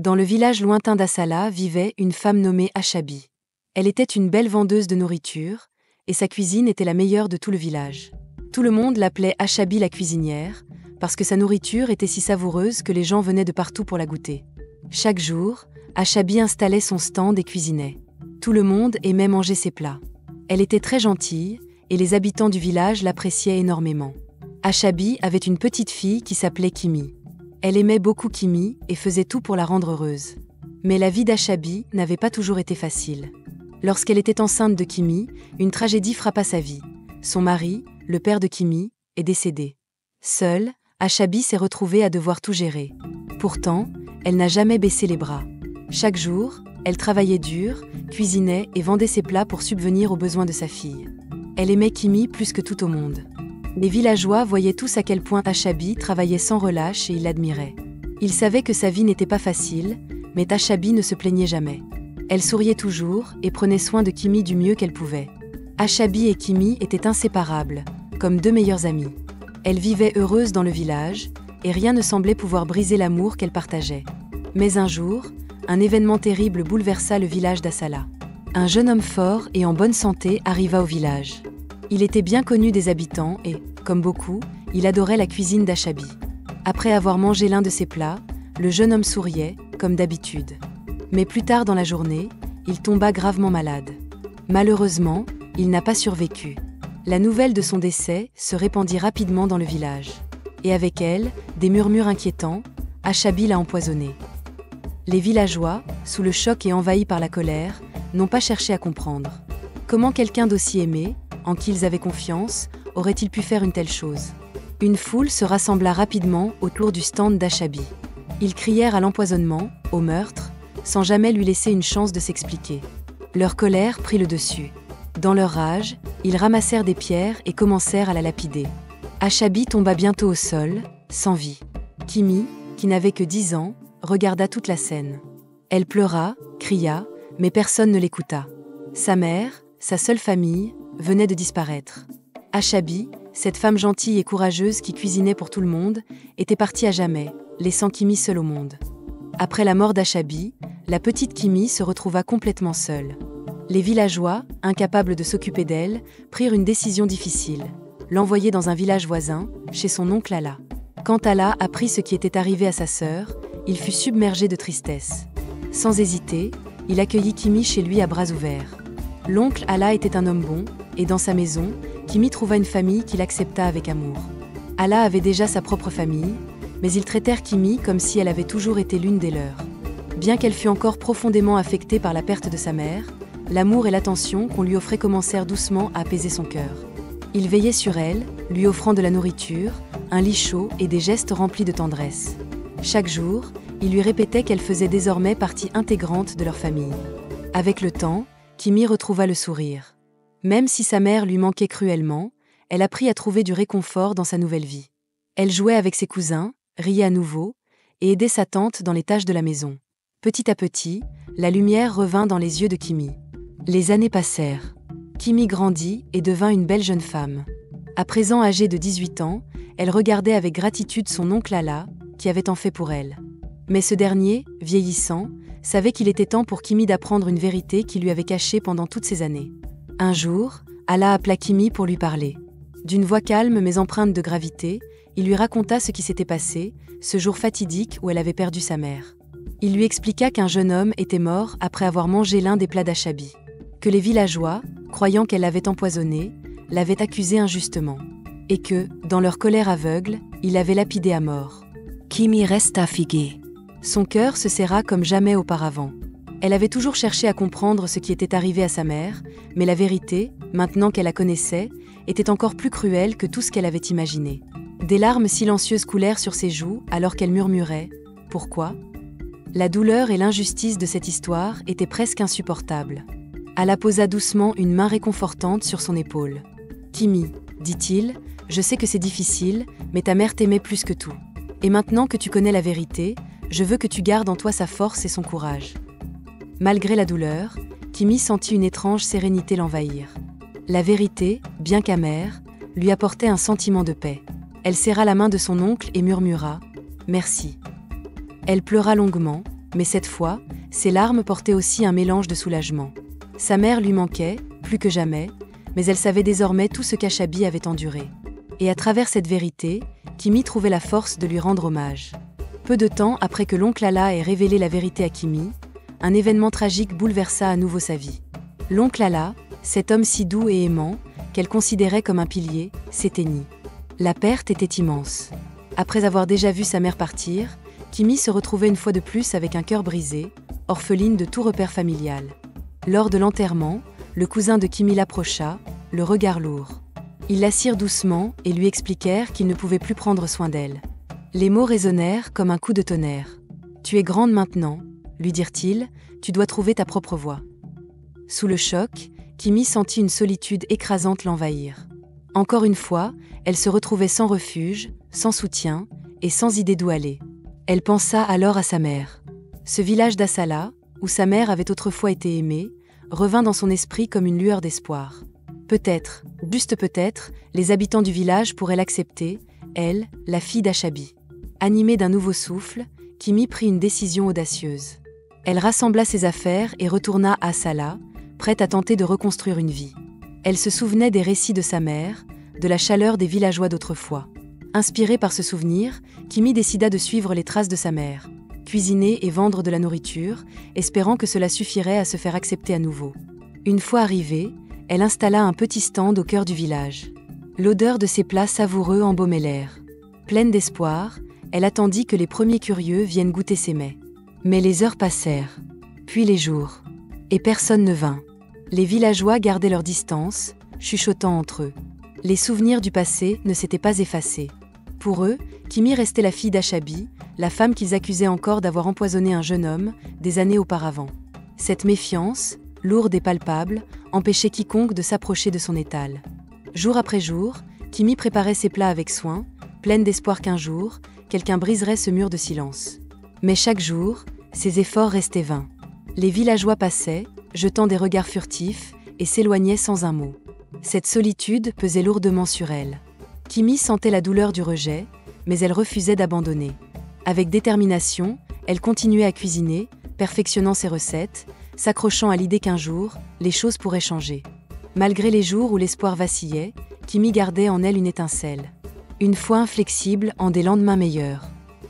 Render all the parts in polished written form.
Dans le village lointain d'Asala vivait une femme nommée Achabi. Elle était une belle vendeuse de nourriture, et sa cuisine était la meilleure de tout le village. Tout le monde l'appelait Achabi la cuisinière, parce que sa nourriture était si savoureuse que les gens venaient de partout pour la goûter. Chaque jour, Achabi installait son stand et cuisinait. Tout le monde aimait manger ses plats. Elle était très gentille, et les habitants du village l'appréciaient énormément. Achabi avait une petite fille qui s'appelait Kimi. Elle aimait beaucoup Kimi et faisait tout pour la rendre heureuse. Mais la vie d'Achabi n'avait pas toujours été facile. Lorsqu'elle était enceinte de Kimi, une tragédie frappa sa vie. Son mari, le père de Kimi, est décédé. Seule, Achabi s'est retrouvée à devoir tout gérer. Pourtant, elle n'a jamais baissé les bras. Chaque jour, elle travaillait dur, cuisinait et vendait ses plats pour subvenir aux besoins de sa fille. Elle aimait Kimi plus que tout au monde. Les villageois voyaient tous à quel point Achabi travaillait sans relâche et ils l'admiraient. Ils savaient que sa vie n'était pas facile, mais Achabi ne se plaignait jamais. Elle souriait toujours et prenait soin de Kimi du mieux qu'elle pouvait. Achabi et Kimi étaient inséparables, comme deux meilleures amies. Elles vivaient heureuses dans le village, et rien ne semblait pouvoir briser l'amour qu'elles partageaient. Mais un jour, un événement terrible bouleversa le village d'Asala. Un jeune homme fort et en bonne santé arriva au village. Il était bien connu des habitants et, comme beaucoup, il adorait la cuisine d'Achabi. Après avoir mangé l'un de ses plats, le jeune homme souriait, comme d'habitude. Mais plus tard dans la journée, il tomba gravement malade. Malheureusement, il n'a pas survécu. La nouvelle de son décès se répandit rapidement dans le village. Et avec elle, des murmures inquiétants, Achabi l'a empoisonné. Les villageois, sous le choc et envahis par la colère, n'ont pas cherché à comprendre. Comment quelqu'un d'aussi aimé, en qui ils avaient confiance, aurait-il pu faire une telle chose? Une foule se rassembla rapidement autour du stand d'Achabi. Ils crièrent à l'empoisonnement, au meurtre, sans jamais lui laisser une chance de s'expliquer. Leur colère prit le dessus. Dans leur rage, ils ramassèrent des pierres et commencèrent à la lapider. Achabi tomba bientôt au sol, sans vie. Kimi, qui n'avait que 10 ans, regarda toute la scène. Elle pleura, cria, mais personne ne l'écouta. Sa mère, sa seule famille, venait de disparaître. Achabi, cette femme gentille et courageuse qui cuisinait pour tout le monde, était partie à jamais, laissant Kimi seule au monde. Après la mort d'Achabi, la petite Kimi se retrouva complètement seule. Les villageois, incapables de s'occuper d'elle, prirent une décision difficile, l'envoyer dans un village voisin, chez son oncle Ala. Quand Ala apprit ce qui était arrivé à sa sœur, il fut submergé de tristesse. Sans hésiter, il accueillit Kimi chez lui à bras ouverts. L'oncle Ala était un homme bon, et dans sa maison, Kimi trouva une famille qui l'accepta avec amour. Ala avait déjà sa propre famille, mais ils traitèrent Kimi comme si elle avait toujours été l'une des leurs. Bien qu'elle fût encore profondément affectée par la perte de sa mère, l'amour et l'attention qu'on lui offrait commencèrent doucement à apaiser son cœur. Il veillait sur elle, lui offrant de la nourriture, un lit chaud et des gestes remplis de tendresse. Chaque jour, il lui répétait qu'elle faisait désormais partie intégrante de leur famille. Avec le temps, Kimi retrouva le sourire. Même si sa mère lui manquait cruellement, elle apprit à trouver du réconfort dans sa nouvelle vie. Elle jouait avec ses cousins, riait à nouveau, et aidait sa tante dans les tâches de la maison. Petit à petit, la lumière revint dans les yeux de Kimi. Les années passèrent. Kimi grandit et devint une belle jeune femme. À présent âgée de 18 ans, elle regardait avec gratitude son oncle Ala, qui avait tant fait pour elle. Mais ce dernier, vieillissant, savait qu'il était temps pour Kimi d'apprendre une vérité qu'il lui avait cachée pendant toutes ces années. Un jour, Ala appela Kimi pour lui parler. D'une voix calme mais empreinte de gravité, il lui raconta ce qui s'était passé, ce jour fatidique où elle avait perdu sa mère. Il lui expliqua qu'un jeune homme était mort après avoir mangé l'un des plats d'Achabi. Que les villageois, croyant qu'elle l'avait empoisonné, l'avaient accusé injustement. Et que, dans leur colère aveugle, il l'avait lapidé à mort. Kimi resta figée. Son cœur se serra comme jamais auparavant. Elle avait toujours cherché à comprendre ce qui était arrivé à sa mère, mais la vérité, maintenant qu'elle la connaissait, était encore plus cruelle que tout ce qu'elle avait imaginé. Des larmes silencieuses coulèrent sur ses joues alors qu'elle murmurait « Pourquoi ?» La douleur et l'injustice de cette histoire étaient presque insupportables. Ala posa doucement une main réconfortante sur son épaule. « Kimi, dit-il, je sais que c'est difficile, mais ta mère t'aimait plus que tout. Et maintenant que tu connais la vérité, je veux que tu gardes en toi sa force et son courage. » Malgré la douleur, Kimi sentit une étrange sérénité l'envahir. La vérité, bien qu'amère, lui apportait un sentiment de paix. Elle serra la main de son oncle et murmura « Merci ». Elle pleura longuement, Mais cette fois, ses larmes portaient aussi un mélange de soulagement. Sa mère lui manquait, plus que jamais, mais elle savait désormais tout ce qu'Ashabi avait enduré. Et à travers cette vérité, Kimi trouvait la force de lui rendre hommage. Peu de temps après que l'oncle Allah ait révélé la vérité à Kimi, un événement tragique bouleversa à nouveau sa vie. L'oncle Allah, cet homme si doux et aimant, qu'elle considérait comme un pilier, s'éteignit. La perte était immense. Après avoir déjà vu sa mère partir, Kimi se retrouvait une fois de plus avec un cœur brisé, orpheline de tout repère familial. Lors de l'enterrement, le cousin de Kimi l'approcha, le regard lourd. Ils l'assirent doucement et lui expliquèrent qu'il ne pouvait plus prendre soin d'elle. Les mots résonnèrent comme un coup de tonnerre. « Tu es grande maintenant », lui dirent-ils, « tu dois trouver ta propre voie. » Sous le choc, Kimi sentit une solitude écrasante l'envahir. Encore une fois, elle se retrouvait sans refuge, sans soutien et sans idée d'où aller. Elle pensa alors à sa mère. Ce village d'Assala, où sa mère avait autrefois été aimée, revint dans son esprit comme une lueur d'espoir. Peut-être, juste peut-être, les habitants du village pourraient l'accepter, elle, la fille d'Ashabi. Animée d'un nouveau souffle, Kimi prit une décision audacieuse. Elle rassembla ses affaires et retourna à Assala, prête à tenter de reconstruire une vie. Elle se souvenait des récits de sa mère, de la chaleur des villageois d'autrefois. Inspirée par ce souvenir, Kimi décida de suivre les traces de sa mère, cuisiner et vendre de la nourriture, espérant que cela suffirait à se faire accepter à nouveau. Une fois arrivée, elle installa un petit stand au cœur du village. L'odeur de ses plats savoureux embaumait l'air. Pleine d'espoir, elle attendit que les premiers curieux viennent goûter ses mets. Mais les heures passèrent, puis les jours, et personne ne vint. Les villageois gardaient leur distance, chuchotant entre eux. Les souvenirs du passé ne s'étaient pas effacés. Pour eux, Kimi restait la fille d'Ashabi, la femme qu'ils accusaient encore d'avoir empoisonné un jeune homme, des années auparavant. Cette méfiance, lourde et palpable, empêchait quiconque de s'approcher de son étal. Jour après jour, Kimi préparait ses plats avec soin, pleine d'espoir qu'un jour, quelqu'un briserait ce mur de silence. Mais chaque jour, ses efforts restaient vains. Les villageois passaient, jetant des regards furtifs, et s'éloignaient sans un mot. Cette solitude pesait lourdement sur elle. Kimi sentait la douleur du rejet, mais elle refusait d'abandonner. Avec détermination, elle continuait à cuisiner, perfectionnant ses recettes, s'accrochant à l'idée qu'un jour, les choses pourraient changer. Malgré les jours où l'espoir vacillait, Kimi gardait en elle une étincelle. Une foi inflexible en des lendemains meilleurs.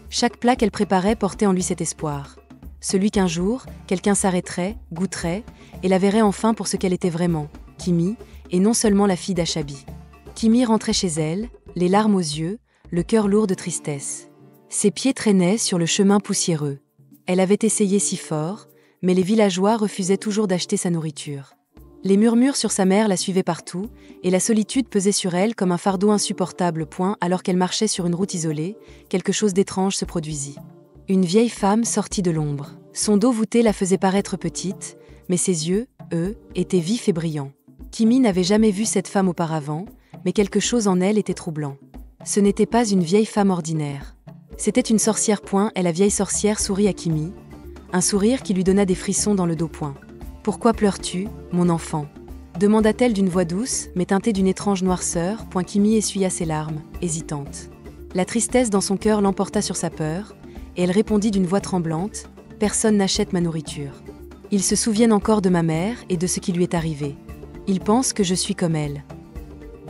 Chaque plat qu'elle préparait portait en lui cet espoir. Celui qu'un jour, quelqu'un s'arrêterait, goûterait, et la verrait enfin pour ce qu'elle était vraiment, Kimi, et non seulement la fille d'Ashabi. Kimi rentrait chez elle, les larmes aux yeux, le cœur lourd de tristesse. Ses pieds traînaient sur le chemin poussiéreux. Elle avait essayé si fort, mais les villageois refusaient toujours d'acheter sa nourriture. Les murmures sur sa mère la suivaient partout, et la solitude pesait sur elle comme un fardeau insupportable. Alors qu'elle marchait sur une route isolée, quelque chose d'étrange se produisit. Une vieille femme sortit de l'ombre. Son dos voûté la faisait paraître petite, mais ses yeux, eux, étaient vifs et brillants. Kimi n'avait jamais vu cette femme auparavant, mais quelque chose en elle était troublant. Ce n'était pas une vieille femme ordinaire. C'était une sorcière. Et la vieille sorcière sourit à Kimi, un sourire qui lui donna des frissons dans le dos. « Pourquoi pleures-tu, mon enfant ?» demanda-t-elle d'une voix douce, mais teintée d'une étrange noirceur. Kimi essuya ses larmes, hésitante. La tristesse dans son cœur l'emporta sur sa peur, et elle répondit d'une voix tremblante, « Personne n'achète ma nourriture. Ils se souviennent encore de ma mère et de ce qui lui est arrivé. Ils pensent que je suis comme elle. »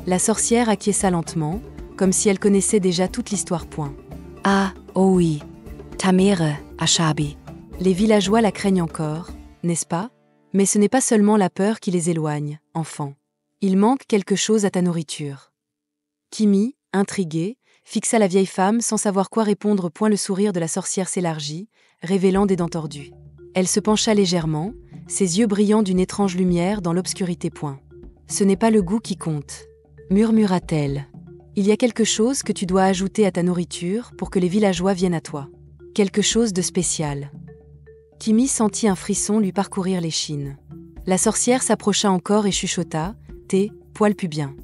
La sorcière acquiesça lentement, comme si elle connaissait déjà toute l'histoire. « Ah, oh oui, ta mère, Ashabi. » Les villageois la craignent encore, n'est-ce pas ? Mais ce n'est pas seulement la peur qui les éloigne, enfant. Il manque quelque chose à ta nourriture. Kimi, intriguée, fixa la vieille femme sans savoir quoi répondre. Le sourire de la sorcière s'élargit, révélant des dents tordues. Elle se pencha légèrement, ses yeux brillant d'une étrange lumière dans l'obscurité. Ce n'est pas le goût qui compte, murmura-t-elle. Il y a quelque chose que tu dois ajouter à ta nourriture pour que les villageois viennent à toi. Quelque chose de spécial. Kimi sentit un frisson lui parcourir l'échine. La sorcière s'approcha encore et chuchota, « Tes poils pubiens. »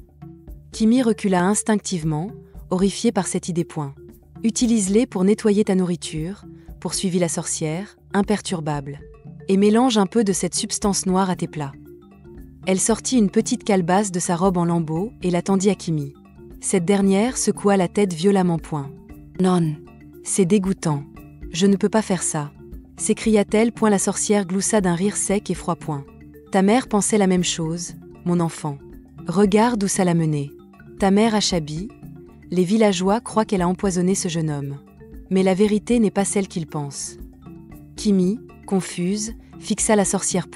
Kimi recula instinctivement, horrifié par cette idée. « Utilise-les pour nettoyer ta nourriture, » poursuivit la sorcière, imperturbable. « Et mélange un peu de cette substance noire à tes plats. » Elle sortit une petite calebasse de sa robe en lambeaux et la tendit à Kimi. Cette dernière secoua la tête violemment. « Non, c'est dégoûtant. Je ne peux pas faire ça. » s'écria-t-elle. La sorcière gloussa d'un rire sec et froid. Ta mère pensait la même chose, mon enfant. Regarde où ça l'a menée. Ta mère Achabi, les villageois croient qu'elle a empoisonné ce jeune homme. Mais la vérité n'est pas celle qu'ils pensent. Kimi, confuse, fixa la sorcière.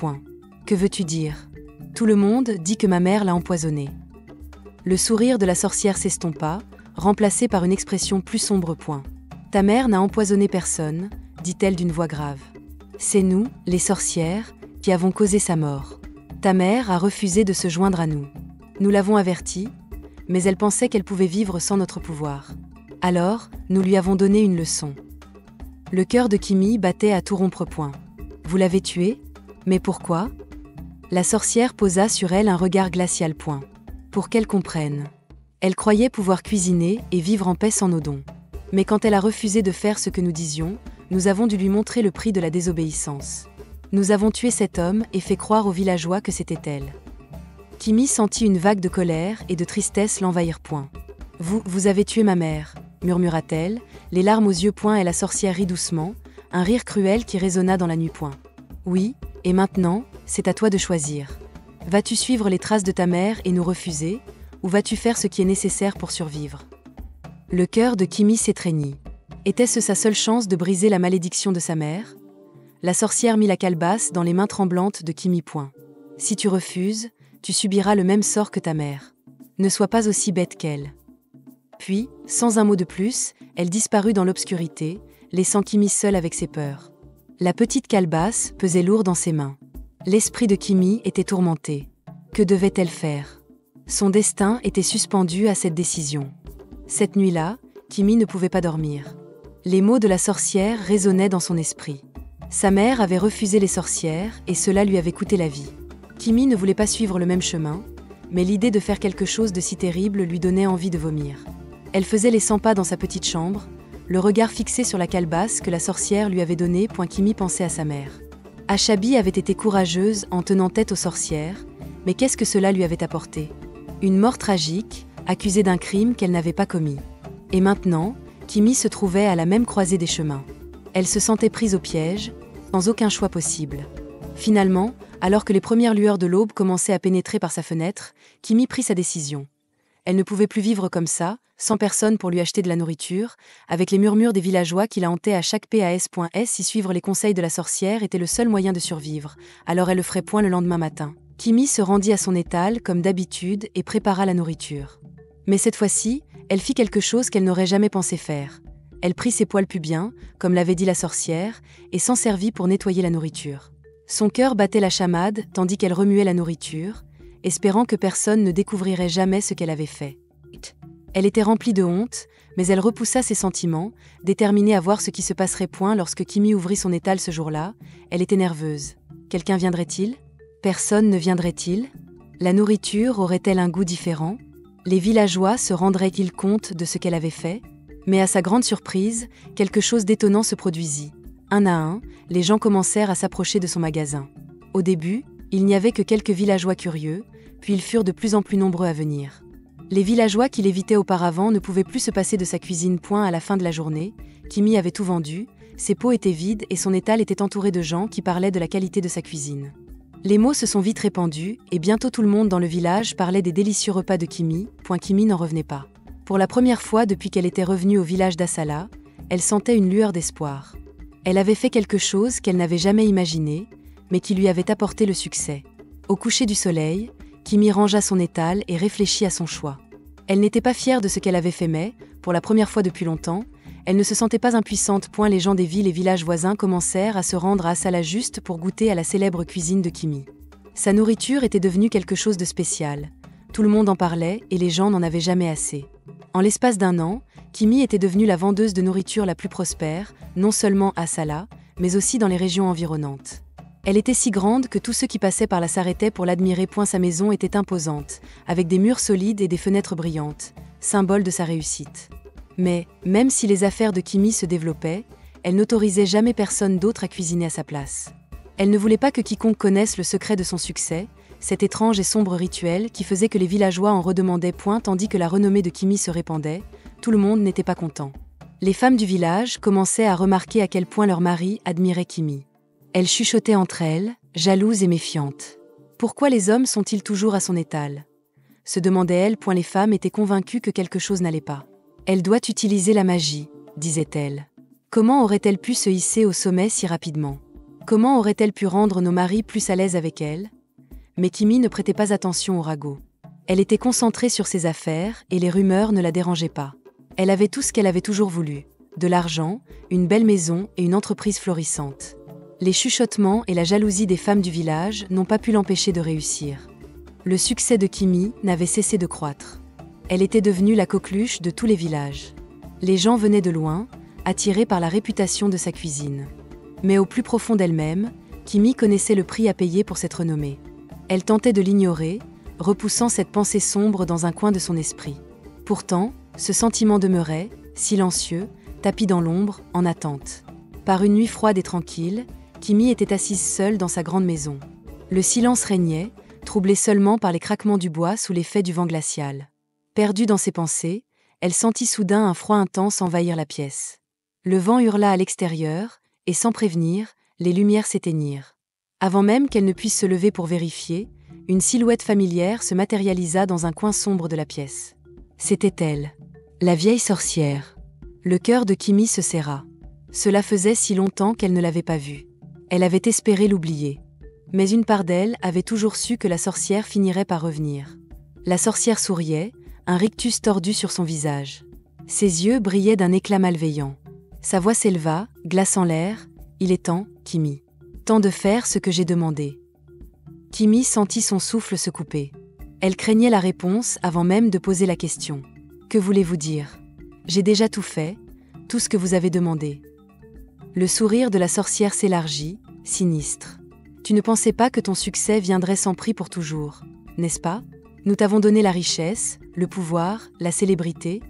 Que veux-tu dire? Tout le monde dit que ma mère l'a empoisonné. Le sourire de la sorcière s'estompa, remplacé par une expression plus sombre. Ta mère n'a empoisonné personne, dit-elle d'une voix grave. C'est nous, les sorcières, qui avons causé sa mort. Ta mère a refusé de se joindre à nous. Nous l'avons avertie, mais elle pensait qu'elle pouvait vivre sans notre pouvoir. Alors, nous lui avons donné une leçon. Le cœur de Kimi battait à tout rompre. Vous l'avez tuée? Mais pourquoi? La sorcière posa sur elle un regard glacial. Pour qu'elle comprenne. Elle croyait pouvoir cuisiner et vivre en paix sans nos dons. Mais quand elle a refusé de faire ce que nous disions, nous avons dû lui montrer le prix de la désobéissance. Nous avons tué cet homme et fait croire aux villageois que c'était elle. Kimi sentit une vague de colère et de tristesse l'envahir. Vous avez tué ma mère, murmura-t-elle, les larmes aux yeux. Et la sorcière rit doucement, un rire cruel qui résonna dans la nuit. Oui, et maintenant, c'est à toi de choisir. Vas-tu suivre les traces de ta mère et nous refuser, ou vas-tu faire ce qui est nécessaire pour survivre? Le cœur de Kimi s'étreignit. Était-ce sa seule chance de briser la malédiction de sa mère? La sorcière mit la calebasse dans les mains tremblantes de Kimi. Si tu refuses, tu subiras le même sort que ta mère. Ne sois pas aussi bête qu'elle. Puis, sans un mot de plus, elle disparut dans l'obscurité, laissant Kimi seule avec ses peurs. La petite calebasse pesait lourd dans ses mains. L'esprit de Kimi était tourmenté. Que devait-elle faire? Son destin était suspendu à cette décision. Cette nuit-là, Kimi ne pouvait pas dormir. Les mots de la sorcière résonnaient dans son esprit. Sa mère avait refusé les sorcières et cela lui avait coûté la vie. Kimi ne voulait pas suivre le même chemin, mais l'idée de faire quelque chose de si terrible lui donnait envie de vomir. Elle faisait les 100 pas dans sa petite chambre, le regard fixé sur la calebasse que la sorcière lui avait donnée. Kimi pensait à sa mère. Achabi avait été courageuse en tenant tête aux sorcières, mais qu'est-ce que cela lui avait apporté? Une mort tragique, accusée d'un crime qu'elle n'avait pas commis. Et maintenant, Kimi se trouvait à la même croisée des chemins. Elle se sentait prise au piège, sans aucun choix possible. Finalement, alors que les premières lueurs de l'aube commençaient à pénétrer par sa fenêtre, Kimi prit sa décision. Elle ne pouvait plus vivre comme ça, sans personne pour lui acheter de la nourriture, avec les murmures des villageois qui la hantaient à chaque pas. Si suivre les conseils de la sorcière était le seul moyen de survivre, alors elle le ferait point le lendemain matin. Kimi se rendit à son étal comme d'habitude et prépara la nourriture. Mais cette fois-ci, elle fit quelque chose qu'elle n'aurait jamais pensé faire. Elle prit ses poils pubiens, comme l'avait dit la sorcière, et s'en servit pour nettoyer la nourriture. Son cœur battait la chamade tandis qu'elle remuait la nourriture, espérant que personne ne découvrirait jamais ce qu'elle avait fait. Elle était remplie de honte, mais elle repoussa ses sentiments, déterminée à voir ce qui se passerait. Lorsque Kimi ouvrit son étal ce jour-là, elle était nerveuse. Quelqu'un viendrait-il? Personne ne viendrait-il? La nourriture aurait-elle un goût différent? Les villageois se rendraient-ils compte de ce qu'elle avait fait? Mais à sa grande surprise, quelque chose d'étonnant se produisit. Un à un, les gens commencèrent à s'approcher de son magasin. Au début, il n'y avait que quelques villageois curieux, puis ils furent de plus en plus nombreux à venir. Les villageois qui l'évitaient auparavant ne pouvaient plus se passer de sa cuisine. À la fin de la journée, Kimi avait tout vendu, ses pots étaient vides et son étal était entouré de gens qui parlaient de la qualité de sa cuisine. Les mots se sont vite répandus, et bientôt tout le monde dans le village parlait des délicieux repas de Kimi. Kimi n'en revenait pas. Pour la première fois depuis qu'elle était revenue au village d'Asala, elle sentait une lueur d'espoir. Elle avait fait quelque chose qu'elle n'avait jamais imaginé, mais qui lui avait apporté le succès. Au coucher du soleil, Kimi rangea son étal et réfléchit à son choix. Elle n'était pas fière de ce qu'elle avait fait mais, pour la première fois depuis longtemps, elle ne se sentait pas impuissante. Les gens des villes et villages voisins commencèrent à se rendre à Asala juste pour goûter à la célèbre cuisine de Kimi. Sa nourriture était devenue quelque chose de spécial. Tout le monde en parlait et les gens n'en avaient jamais assez. En l'espace d'un an, Kimi était devenue la vendeuse de nourriture la plus prospère, non seulement à Asala, mais aussi dans les régions environnantes. Elle était si grande que tous ceux qui passaient par là s'arrêtaient pour l'admirer. Sa maison était imposante, avec des murs solides et des fenêtres brillantes, symbole de sa réussite. Mais, même si les affaires de Kimi se développaient, elle n'autorisait jamais personne d'autre à cuisiner à sa place. Elle ne voulait pas que quiconque connaisse le secret de son succès, cet étrange et sombre rituel qui faisait que les villageois en redemandaient. Tandis que la renommée de Kimi se répandait, tout le monde n'était pas content. Les femmes du village commençaient à remarquer à quel point leur mari admirait Kimi. Elles chuchotaient entre elles, jalouses et méfiantes. Pourquoi les hommes sont-ils toujours à son étal ? Se demandaient-elles, point les femmes étaient convaincues que quelque chose n'allait pas. Elle doit utiliser la magie, disait-elle. Comment aurait-elle pu se hisser au sommet si rapidement ? Comment aurait-elle pu rendre nos maris plus à l'aise avec elle ? Mais Kimi ne prêtait pas attention au ragot. Elle était concentrée sur ses affaires et les rumeurs ne la dérangeaient pas. Elle avait tout ce qu'elle avait toujours voulu, de l'argent, une belle maison et une entreprise florissante. Les chuchotements et la jalousie des femmes du village n'ont pas pu l'empêcher de réussir. Le succès de Kimi n'avait cessé de croître. Elle était devenue la coqueluche de tous les villages. Les gens venaient de loin, attirés par la réputation de sa cuisine. Mais au plus profond d'elle-même, Kimi connaissait le prix à payer pour cette renommée. Elle tentait de l'ignorer, repoussant cette pensée sombre dans un coin de son esprit. Pourtant, ce sentiment demeurait, silencieux, tapi dans l'ombre, en attente. Par une nuit froide et tranquille, Kimi était assise seule dans sa grande maison. Le silence régnait, troublé seulement par les craquements du bois sous l'effet du vent glacial. Perdue dans ses pensées, elle sentit soudain un froid intense envahir la pièce. Le vent hurla à l'extérieur, et sans prévenir, les lumières s'éteignirent. Avant même qu'elle ne puisse se lever pour vérifier, une silhouette familière se matérialisa dans un coin sombre de la pièce. C'était elle, la vieille sorcière. Le cœur de Kimi se serra. Cela faisait si longtemps qu'elle ne l'avait pas vue. Elle avait espéré l'oublier. Mais une part d'elle avait toujours su que la sorcière finirait par revenir. La sorcière souriait, un rictus tordu sur son visage. Ses yeux brillaient d'un éclat malveillant. Sa voix s'éleva, glaçant l'air. « Il est temps, Kimi. Temps de faire ce que j'ai demandé. » Kimi sentit son souffle se couper. Elle craignait la réponse avant même de poser la question. « Que voulez-vous dire ? J'ai déjà tout fait, tout ce que vous avez demandé. » Le sourire de la sorcière s'élargit, sinistre. « Tu ne pensais pas que ton succès viendrait sans prix pour toujours, n'est-ce pas ? Nous t'avons donné la richesse, le pouvoir, la célébrité,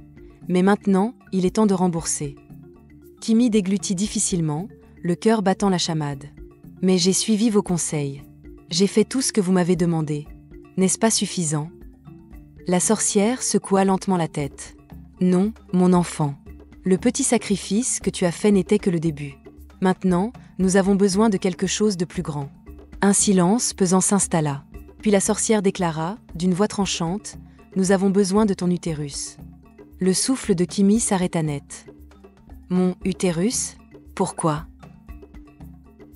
mais maintenant, il est temps de rembourser. » Kimi déglutit difficilement, le cœur battant la chamade. « Mais j'ai suivi vos conseils. J'ai fait tout ce que vous m'avez demandé. N'est-ce pas suffisant ? » La sorcière secoua lentement la tête. « Non, mon enfant. Le petit sacrifice que tu as fait n'était que le début. Maintenant, nous avons besoin de quelque chose de plus grand. » Un silence pesant s'installa. Puis la sorcière déclara, d'une voix tranchante, « Nous avons besoin de ton utérus. » Le souffle de Kimi s'arrêta net. « Mon utérus ? Pourquoi ?»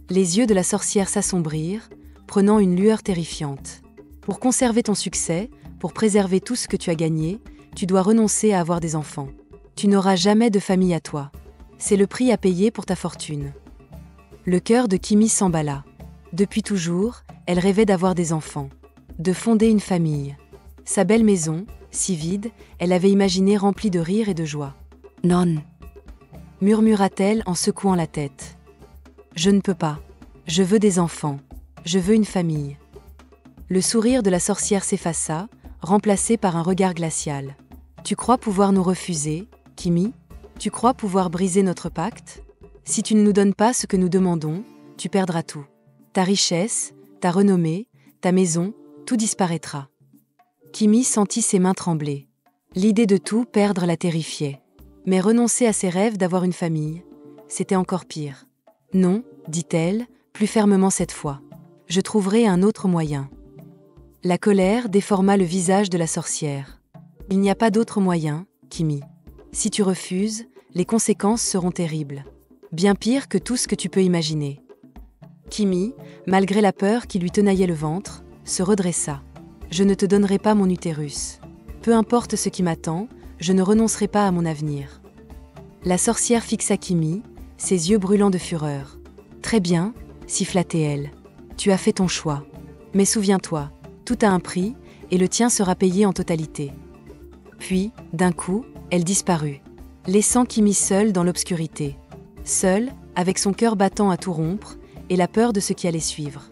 Les yeux de la sorcière s'assombrirent, prenant une lueur terrifiante. « Pour conserver ton succès, pour préserver tout ce que tu as gagné, tu dois renoncer à avoir des enfants. Tu n'auras jamais de famille à toi. C'est le prix à payer pour ta fortune. » Le cœur de Kimi s'emballa. Depuis toujours, elle rêvait d'avoir des enfants, de fonder une famille. Sa belle maison, si vide, elle avait imaginé remplie de rire et de joie. « Non !» murmura-t-elle en secouant la tête. « Je ne peux pas. Je veux des enfants. Je veux une famille. » Le sourire de la sorcière s'effaça, remplacé par un regard glacial. « Tu crois pouvoir nous refuser, Kimi ? Tu crois pouvoir briser notre pacte ? Si tu ne nous donnes pas ce que nous demandons, tu perdras tout. Ta richesse, ta renommée, ta maison, tout disparaîtra. » Kimi sentit ses mains trembler. L'idée de tout perdre la terrifiait. Mais renoncer à ses rêves d'avoir une famille, c'était encore pire. « Non, dit-elle, plus fermement cette fois. Je trouverai un autre moyen. » La colère déforma le visage de la sorcière. « Il n'y a pas d'autre moyen, Kimi. Si tu refuses, les conséquences seront terribles. Bien pire que tout ce que tu peux imaginer. » Kimi, malgré la peur qui lui tenaillait le ventre, se redressa. « Je ne te donnerai pas mon utérus. Peu importe ce qui m'attend, je ne renoncerai pas à mon avenir. » La sorcière fixa Kimi, ses yeux brûlants de fureur. « Très bien, siffla-t-elle. Tu as fait ton choix. Mais souviens-toi, tout a un prix, et le tien sera payé en totalité. » Puis, d'un coup, elle disparut, laissant Kimi seule dans l'obscurité. Seule, avec son cœur battant à tout rompre, et la peur de ce qui allait suivre.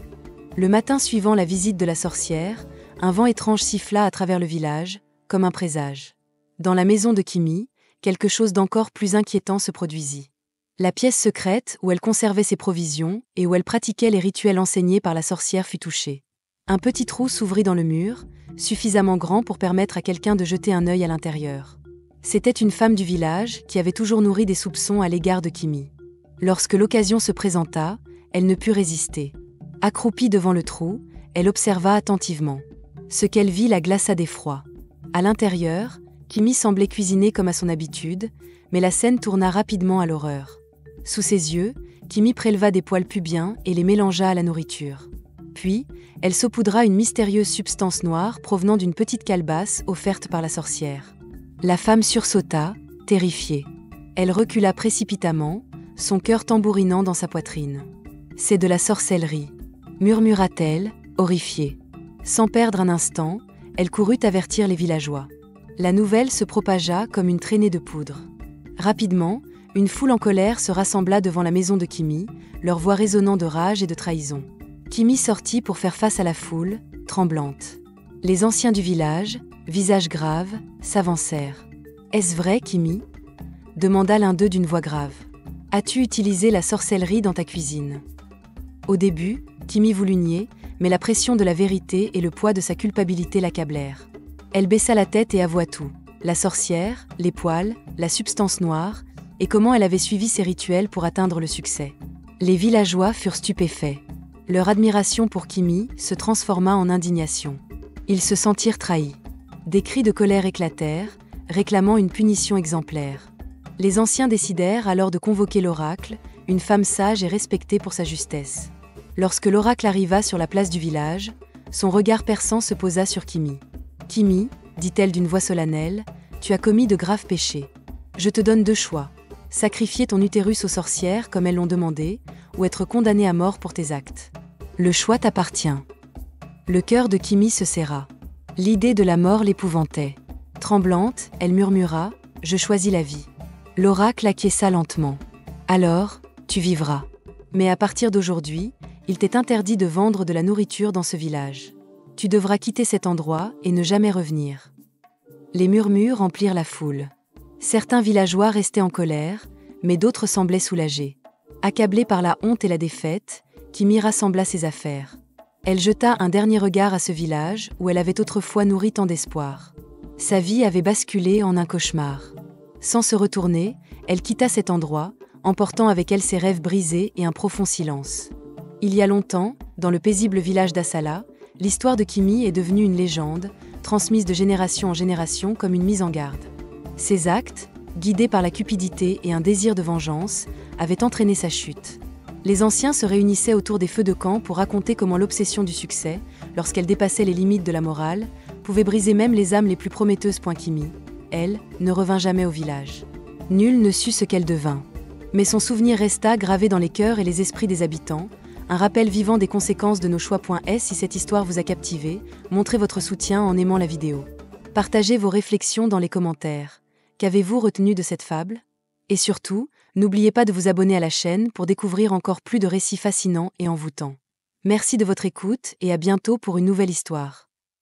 Le matin suivant la visite de la sorcière, un vent étrange siffla à travers le village, comme un présage. Dans la maison de Kimi, quelque chose d'encore plus inquiétant se produisit. La pièce secrète où elle conservait ses provisions et où elle pratiquait les rituels enseignés par la sorcière fut touchée. Un petit trou s'ouvrit dans le mur, suffisamment grand pour permettre à quelqu'un de jeter un œil à l'intérieur. C'était une femme du village qui avait toujours nourri des soupçons à l'égard de Kimi. Lorsque l'occasion se présenta, elle ne put résister. Accroupie devant le trou, elle observa attentivement. Ce qu'elle vit la glaça d'effroi. À l'intérieur, Kimi semblait cuisiner comme à son habitude, mais la scène tourna rapidement à l'horreur. Sous ses yeux, Kimi préleva des poils pubiens et les mélangea à la nourriture. Puis, elle saupoudra une mystérieuse substance noire provenant d'une petite calebasse offerte par la sorcière. La femme sursauta, terrifiée. Elle recula précipitamment, son cœur tambourinant dans sa poitrine. « C'est de la sorcellerie », murmura-t-elle, horrifiée. Sans perdre un instant, elle courut avertir les villageois. La nouvelle se propagea comme une traînée de poudre. Rapidement, une foule en colère se rassembla devant la maison de Kimi, leur voix résonnant de rage et de trahison. Kimi sortit pour faire face à la foule, tremblante. Les anciens du village, visage grave, s'avancèrent. « Est-ce vrai, Kimi ?» demanda l'un d'eux d'une voix grave. « As-tu utilisé la sorcellerie dans ta cuisine ?» Au début, Kimi voulut nier, mais la pression de la vérité et le poids de sa culpabilité l'accablèrent. Elle baissa la tête et avoua tout. La sorcière, les poils, la substance noire, et comment elle avait suivi ses rituels pour atteindre le succès. Les villageois furent stupéfaits. Leur admiration pour Kimi se transforma en indignation. Ils se sentirent trahis. Des cris de colère éclatèrent, réclamant une punition exemplaire. Les anciens décidèrent alors de convoquer l'oracle, une femme sage et respectée pour sa justesse. Lorsque l'oracle arriva sur la place du village, son regard perçant se posa sur Kimi. « Kimi, dit-elle d'une voix solennelle, tu as commis de graves péchés. Je te donne deux choix. Sacrifier ton utérus aux sorcières comme elles l'ont demandé, ou être condamné à mort pour tes actes. Le choix t'appartient. » Le cœur de Kimi se serra. L'idée de la mort l'épouvantait. Tremblante, elle murmura « Je choisis la vie. » L'oracle acquiesça lentement. « Alors, tu vivras. Mais à partir d'aujourd'hui, il t'est interdit de vendre de la nourriture dans ce village. Tu devras quitter cet endroit et ne jamais revenir. » Les murmures remplirent la foule. Certains villageois restaient en colère, mais d'autres semblaient soulagés. Accablée par la honte et la défaite, Kimi rassembla ses affaires. Elle jeta un dernier regard à ce village où elle avait autrefois nourri tant d'espoir. Sa vie avait basculé en un cauchemar. Sans se retourner, elle quitta cet endroit, emportant avec elle ses rêves brisés et un profond silence. Il y a longtemps, dans le paisible village d'Asala, l'histoire de Kimi est devenue une légende, transmise de génération en génération comme une mise en garde. Ses actes, guidés par la cupidité et un désir de vengeance, avaient entraîné sa chute. Les anciens se réunissaient autour des feux de camp pour raconter comment l'obsession du succès, lorsqu'elle dépassait les limites de la morale, pouvait briser même les âmes les plus prometteuses. Kimi, elle, ne revint jamais au village. Nul ne sut ce qu'elle devint. Mais son souvenir resta gravé dans les cœurs et les esprits des habitants, un rappel vivant des conséquences de nos choix. Si cette histoire vous a captivé, montrez votre soutien en aimant la vidéo. Partagez vos réflexions dans les commentaires. Qu'avez-vous retenu de cette fable ? Et surtout, n'oubliez pas de vous abonner à la chaîne pour découvrir encore plus de récits fascinants et envoûtants. Merci de votre écoute et à bientôt pour une nouvelle histoire.